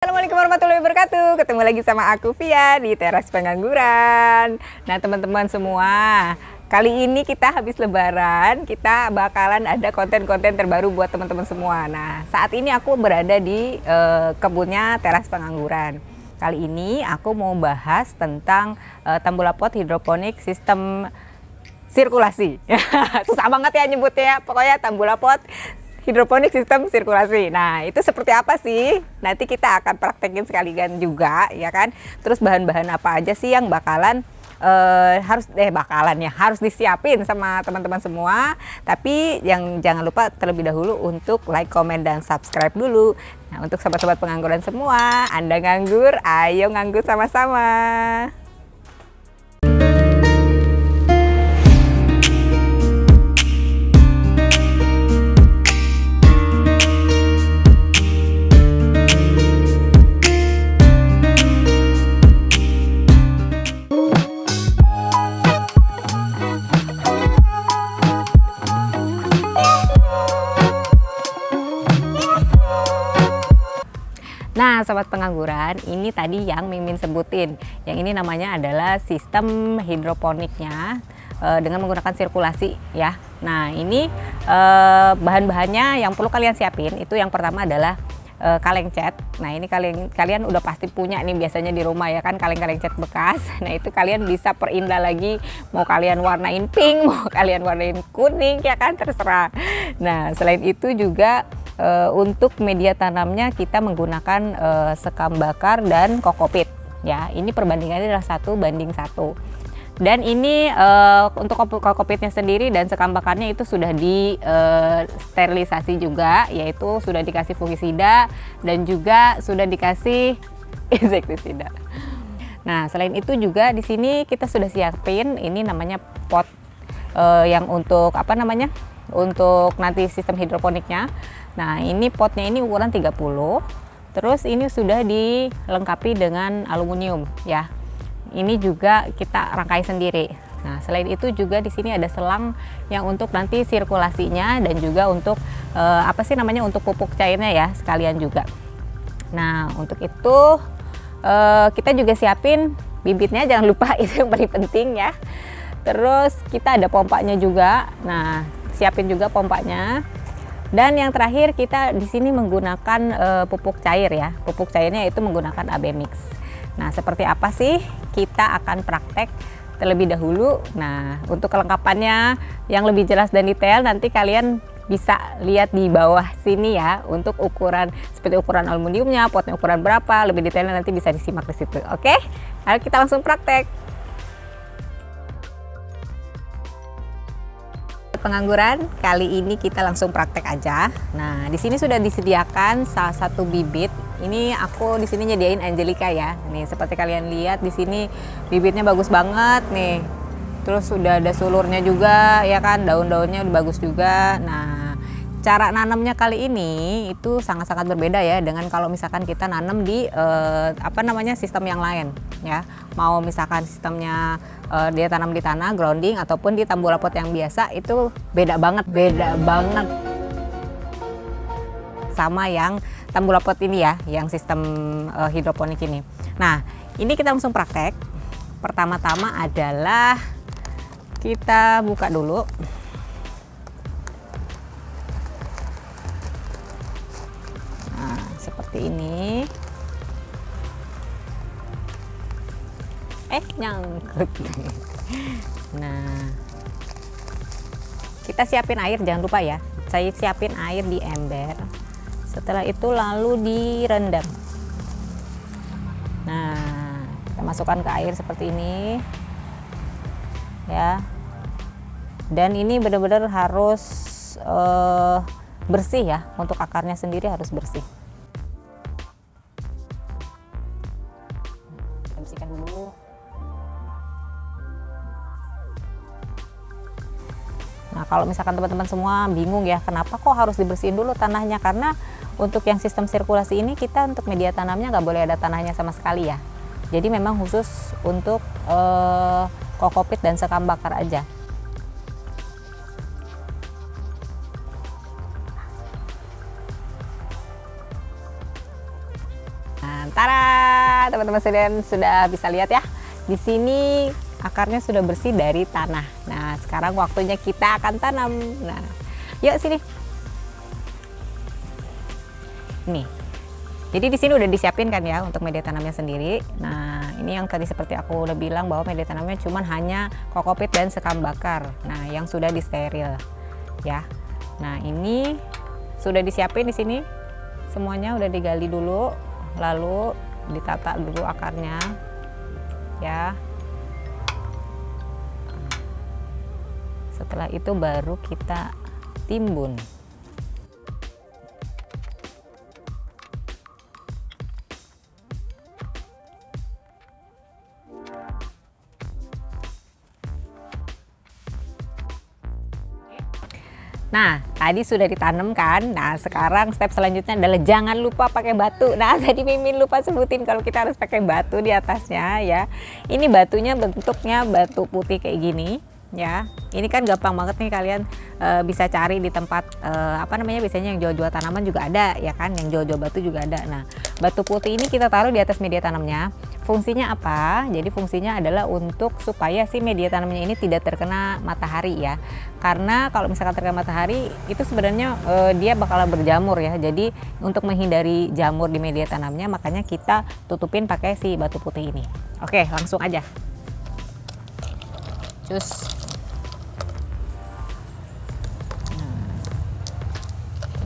Assalamualaikum warahmatullahi wabarakatuh. Ketemu lagi sama aku Via di Teras Pengangguran. Nah teman-teman semua, kali ini kita habis lebaran, kita bakalan ada konten-konten terbaru buat teman-teman semua. Nah saat ini aku berada di kebunnya Teras Pengangguran. Kali ini aku mau bahas tentang Tambulapot hidroponik sistem sirkulasi. Susah banget ya nyebutnya, pokoknya Tambulapot hidroponik sistem sirkulasi. Nah, itu seperti apa sih? Nanti kita akan praktekin sekalian juga, ya kan? Terus bahan-bahan apa aja sih yang harus disiapin sama teman-teman semua. Tapi yang jangan lupa terlebih dahulu untuk like, comment, dan subscribe dulu. Nah, untuk sobat-sobat pengangguran semua, Anda nganggur, ayo nganggur sama-sama. Nah, sobat pengangguran, ini tadi yang Mimin sebutin. Yang ini namanya adalah sistem hidroponiknya dengan menggunakan sirkulasi ya. Nah, ini bahan-bahannya yang perlu kalian siapin itu yang pertama adalah kaleng cat. Nah, ini kalian udah pasti punya nih biasanya di rumah ya kan, kaleng-kaleng cat bekas. Nah, itu kalian bisa perindah lagi, mau kalian warnain pink, mau kalian warnain kuning ya kan, terserah. Nah, selain itu juga untuk media tanamnya kita menggunakan sekam bakar dan kokopit ya. Ini perbandingannya adalah 1:1. Dan ini untuk kokopitnya sendiri dan sekam bakarnya itu sudah di sterilisasi juga, yaitu sudah dikasih fungisida dan juga sudah dikasih insektisida. Nah, selain itu juga di sini kita sudah siapin ini namanya pot yang untuk untuk nanti sistem hidroponiknya. Nah, ini potnya ini ukuran 30. Terus ini sudah dilengkapi dengan aluminium ya. Ini juga kita rangkai sendiri. Nah, selain itu juga di sini ada selang yang untuk nanti sirkulasinya dan juga untuk untuk pupuk cairnya ya sekalian juga. Nah, untuk itu kita juga siapin bibitnya, jangan lupa, itu yang paling penting ya. Terus kita ada pompanya juga. Nah, siapin juga pompanya. Dan yang terakhir kita di sini menggunakan pupuk cair ya. Pupuk cairnya itu menggunakan AB Mix. Nah, seperti apa sih? Kita akan praktek terlebih dahulu. Nah, untuk kelengkapannya yang lebih jelas dan detail nanti kalian bisa lihat di bawah sini ya, untuk ukuran seperti ukuran aluminiumnya, potnya ukuran berapa, lebih detailnya nanti bisa disimak di situ. Oke? Ayo kita langsung praktek. Pengangguran, kali ini kita langsung praktek aja. Nah, di sini sudah disediakan salah satu bibit. Ini aku di sini nyediain Angelica ya. Nih, seperti kalian lihat di sini bibitnya bagus banget nih. Terus sudah ada sulurnya juga ya kan, daun-daunnya udah bagus juga. Nah, cara nanamnya kali ini itu sangat-sangat berbeda ya dengan kalau misalkan kita nanam di sistem yang lain ya. Mau misalkan sistemnya dia tanam di tanah grounding ataupun di tambulapot yang biasa, itu beda banget sama yang tambulapot ini ya, yang sistem hidroponik ini. Nah, ini kita langsung praktek. Pertama-tama adalah kita buka dulu. Nah, seperti ini. Nyangkut. Nah, kita siapin air, jangan lupa ya. Saya siapin air di ember. Setelah itu lalu direndam. Nah, kita masukkan ke air seperti ini. Ya. Dan ini benar-benar harus bersih ya. Untuk akarnya sendiri harus bersih. Kita bersihkan dulu. Nah, kalau misalkan teman-teman semua bingung ya, kenapa kok harus dibersihin dulu tanahnya? Karena untuk yang sistem sirkulasi ini kita untuk media tanamnya nggak boleh ada tanahnya sama sekali ya. Jadi memang khusus untuk kokopit dan sekam bakar aja. Nah, Nah, tara, teman-teman sudah bisa lihat ya. Di sini akarnya sudah bersih dari tanah. Nah, sekarang waktunya kita akan tanam. Nah, yuk sini. Nih. Jadi di sini udah disiapin kan ya untuk media tanamnya sendiri. Nah, ini yang tadi seperti aku udah bilang bahwa media tanamnya cuman hanya kokopit dan sekam bakar. Nah, yang sudah disteril ya. Nah, ini sudah disiapin di sini. Semuanya udah digali dulu, lalu ditata dulu akarnya ya. Setelah itu baru kita timbun. Nah, tadi sudah ditanam kan. Nah, sekarang step selanjutnya adalah jangan lupa pakai batu. Nah, tadi Mimin lupa sebutin kalau kita harus pakai batu di atasnya ya. Ini batunya bentuknya batu putih kayak gini ya. Ini kan gampang banget nih kalian bisa cari di tempat apa namanya, biasanya yang jual-jual tanaman juga ada ya kan, yang jual-jual batu juga ada. Nah, batu putih ini kita taruh di atas media tanamnya. Fungsinya apa? Jadi fungsinya adalah untuk supaya si media tanamnya ini tidak terkena matahari ya. Karena kalau misalkan terkena matahari itu sebenarnya dia bakal berjamur ya. Jadi untuk menghindari jamur di media tanamnya, makanya kita tutupin pakai si batu putih ini. Oke, langsung aja. Cus. Nah,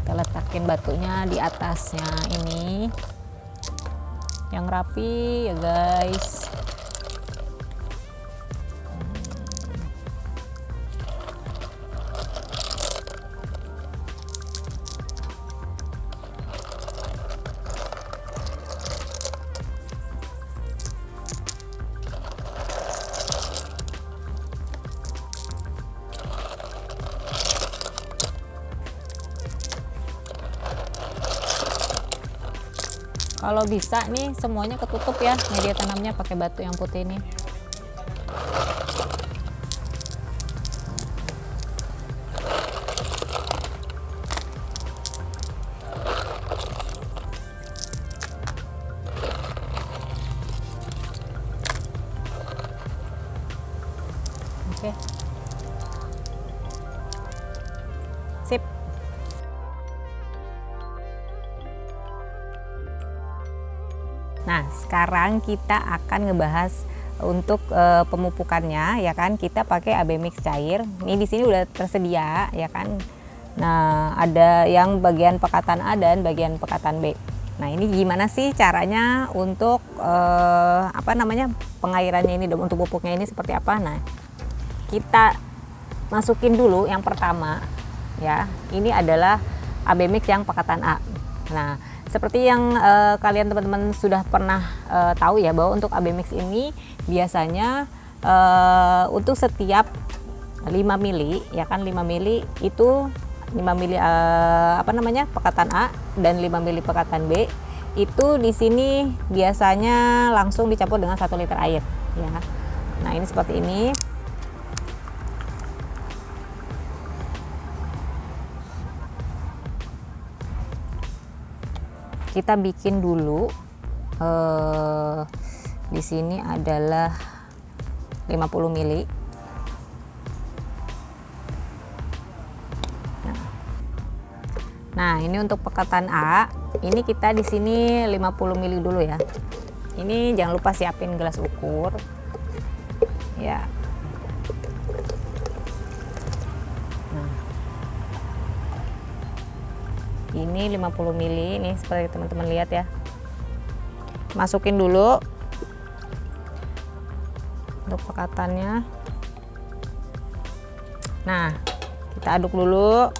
kita letakin batunya di atasnya ini. Yang rapi ya guys. Kalau bisa nih semuanya ketutup ya media tanamnya pakai batu yang putih ini. Oke. Sip. Nah, sekarang kita akan ngebahas untuk pemupukannya ya kan. Kita pakai AB mix cair. Ini di sini udah tersedia ya kan. Nah, ada yang bagian pekatan A dan bagian pekatan B. Nah, ini gimana sih caranya untuk apa namanya, pengairannya ini, untuk pupuknya ini seperti apa? Nah, kita masukin dulu yang pertama ya. Ini adalah AB mix yang pekatan A. Nah, seperti yang kalian teman-teman sudah pernah tahu ya, bahwa untuk AB mix ini biasanya untuk setiap 5 mili ya kan, 5 mili itu 5 mili apa namanya, pekatan A dan 5 mili pekatan B itu di sini biasanya langsung dicampur dengan 1 liter air ya. Nah, ini seperti ini. Kita bikin dulu di sini adalah 50 mili. Nah, ini untuk pekatan A, ini kita di sini 50 mili dulu ya. Ini jangan lupa siapin gelas ukur. Ya. Ini 50 mili, ini seperti teman-teman lihat ya. Masukin dulu untuk pekatannya. Nah, kita aduk dulu.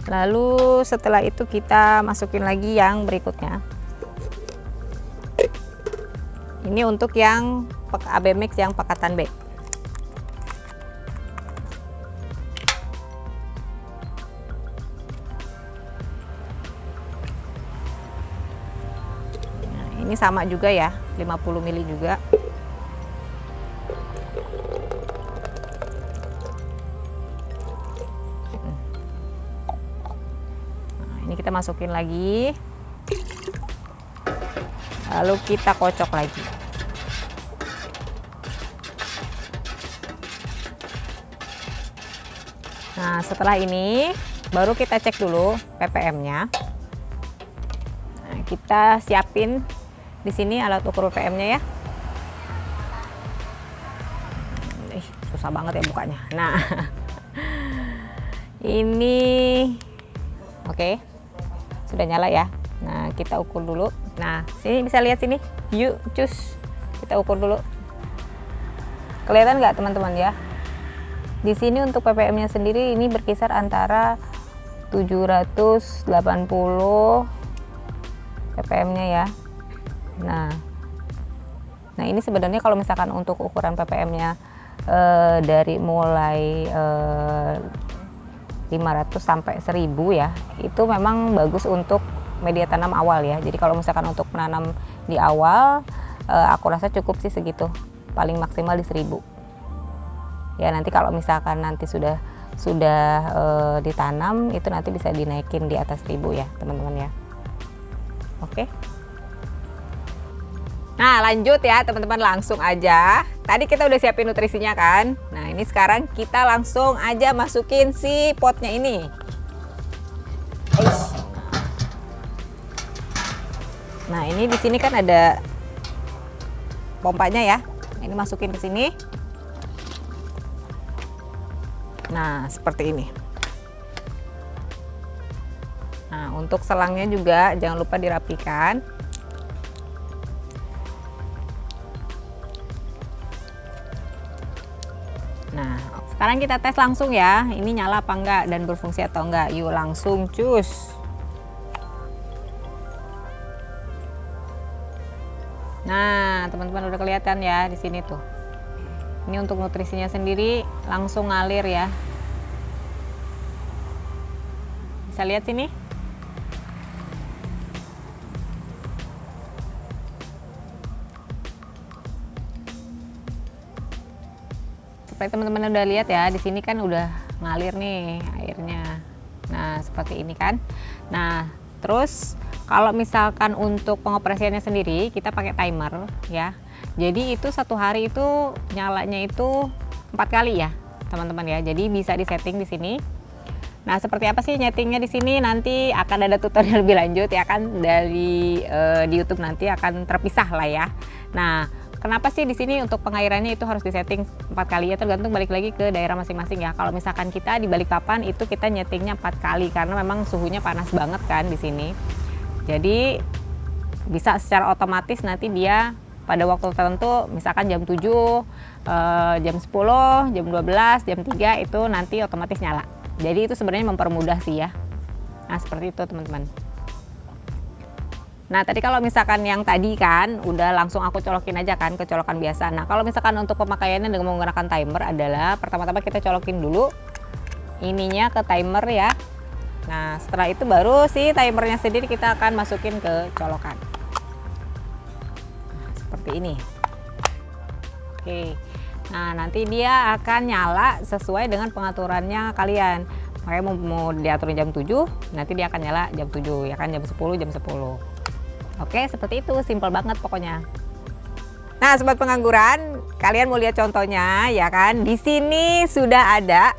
Lalu setelah itu kita masukin lagi yang berikutnya. Ini untuk yang AB mix yang pekatan B. Ini sama juga ya, 50 mili juga. ini kita masukin lagi. Lalu kita kocok lagi. Nah, setelah ini baru kita cek dulu ppm-nya. Nah, kita siapin di sini alat ukur ppm-nya ya. Susah banget ya bukanya. Nah, ini oke, sudah nyala ya. Nah, kita ukur dulu. Nah, sini bisa lihat sini. Yuk, cus. Kita ukur dulu. Kelihatan nggak teman-teman ya? Di sini untuk ppm-nya sendiri ini berkisar antara 780 ppm-nya ya. Nah, ini sebenarnya kalau misalkan untuk ukuran ppm-nya dari mulai 500 sampai 1000 ya, itu memang bagus untuk media tanam awal ya. Jadi kalau misalkan untuk menanam di awal, aku rasa cukup sih segitu, paling maksimal di 1000 ya. Nanti kalau misalkan nanti sudah ditanam, itu nanti bisa dinaikin di atas 1000 ya teman-teman ya. Oke. Nah, lanjut ya teman-teman, langsung aja. Tadi kita udah siapin nutrisinya kan. Nah, ini sekarang kita langsung aja masukin si potnya ini. Nah, ini di sini kan ada pompanya ya. Ini masukin ke sini. Nah, seperti ini. Nah, untuk selangnya juga jangan lupa dirapikan. Nah, sekarang kita tes langsung ya, ini nyala apa enggak dan berfungsi atau enggak. Yuk langsung cus. Nah, teman-teman udah kelihatan ya di sini tuh. Ini untuk nutrisinya sendiri langsung ngalir ya. Bisa lihat sini. Seperti teman-teman udah lihat ya, di sini kan udah ngalir nih airnya. Nah, seperti ini kan. Nah, terus kalau misalkan untuk pengoperasiannya sendiri kita pakai timer ya. Jadi itu satu hari itu nyalanya itu 4 kali ya, teman-teman ya. Jadi bisa disetting di sini. Nah, seperti apa sih nyetingnya di sini? Nanti akan ada tutorial lebih lanjut ya kan, dari di YouTube nanti akan terpisah lah ya. Nah, kenapa sih di sini untuk pengairannya itu harus disetting 4 kali ya, tergantung balik lagi ke daerah masing-masing ya. Kalau misalkan kita di Balikpapan itu kita nyetingnya 4 kali karena memang suhunya panas banget kan di sini. Jadi bisa secara otomatis nanti dia pada waktu tertentu, misalkan jam 7, jam 10, jam 12, jam 3 itu nanti otomatis nyala. Jadi itu sebenarnya mempermudah sih ya. Nah, seperti itu teman-teman. Nah, tadi kalau misalkan yang tadi kan udah langsung aku colokin aja kan ke colokan biasa. Nah, kalau misalkan untuk pemakaiannya dengan menggunakan timer adalah pertama-tama kita colokin dulu ininya ke timer ya. Nah, setelah itu baru si timernya sendiri kita akan masukin ke colokan. Nah, seperti ini. Oke. Nah, nanti dia akan nyala sesuai dengan pengaturannya kalian. Makanya mau diaturin jam 7, nanti dia akan nyala jam 7 ya kan, jam 10, jam 10. Oke, seperti itu, simple banget pokoknya. Nah, sobat pengangguran, kalian mau lihat contohnya ya kan? Di sini sudah ada.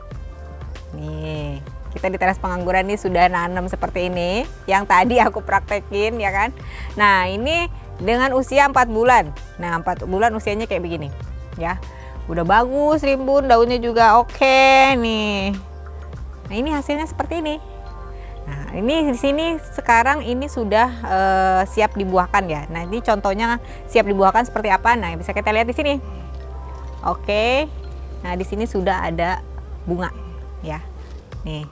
Nih, kita di teras pengangguran nih sudah nanam seperti ini. Yang tadi aku praktekin ya kan. Nah, ini dengan usia 4 bulan. Nah, 4 bulan usianya kayak begini ya. Udah bagus rimbun, daunnya juga oke nih. Nah, ini hasilnya seperti ini. Nah, ini di sini sekarang ini sudah siap dibuahkan ya. Nah, ini contohnya siap dibuahkan seperti apa. Nah, bisa kita lihat di sini. Oke. Nah, di sini sudah ada bunga ya. Nih.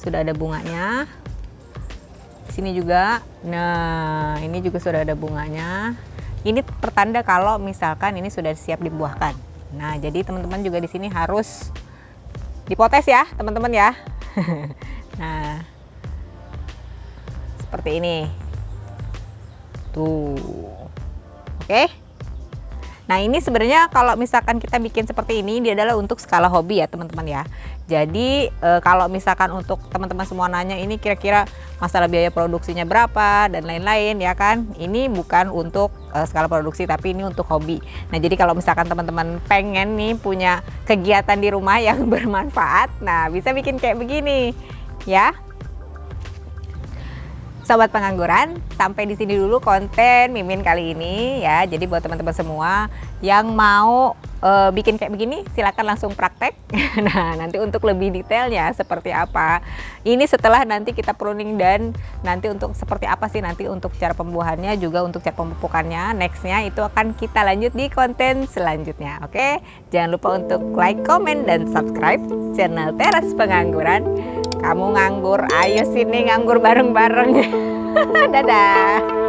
Sudah ada bunganya. Di sini juga. Nah, ini juga sudah ada bunganya. Ini pertanda kalau misalkan ini sudah siap dibuahkan. Nah, jadi teman-teman juga di sini harus dipotes ya, teman-teman ya. Nah, seperti ini. Tuh. Oke. Nah ini sebenarnya kalau misalkan kita bikin seperti ini, dia adalah untuk skala hobi ya teman-teman ya. Jadi kalau misalkan untuk teman-teman semua nanya ini kira-kira masalah biaya produksinya berapa dan lain-lain ya kan, ini bukan untuk skala produksi tapi ini untuk hobi. Nah jadi kalau misalkan teman-teman pengen nih punya kegiatan di rumah yang bermanfaat, nah bisa bikin kayak begini ya. Sobat Pengangguran, sampai di sini dulu konten Mimin kali ini ya. Jadi buat teman-teman semua yang mau bikin kayak begini, silakan langsung praktek. Nah, nanti untuk lebih detailnya seperti apa, ini setelah nanti kita pruning dan nanti untuk seperti apa sih nanti untuk cara pembuahannya, juga untuk cara pemupukannya, nextnya itu akan kita lanjut di konten selanjutnya. Oke, jangan lupa untuk like, comment, dan subscribe channel Teras Pengangguran. Kamu nganggur, ayo sini nganggur bareng-bareng. Dadah.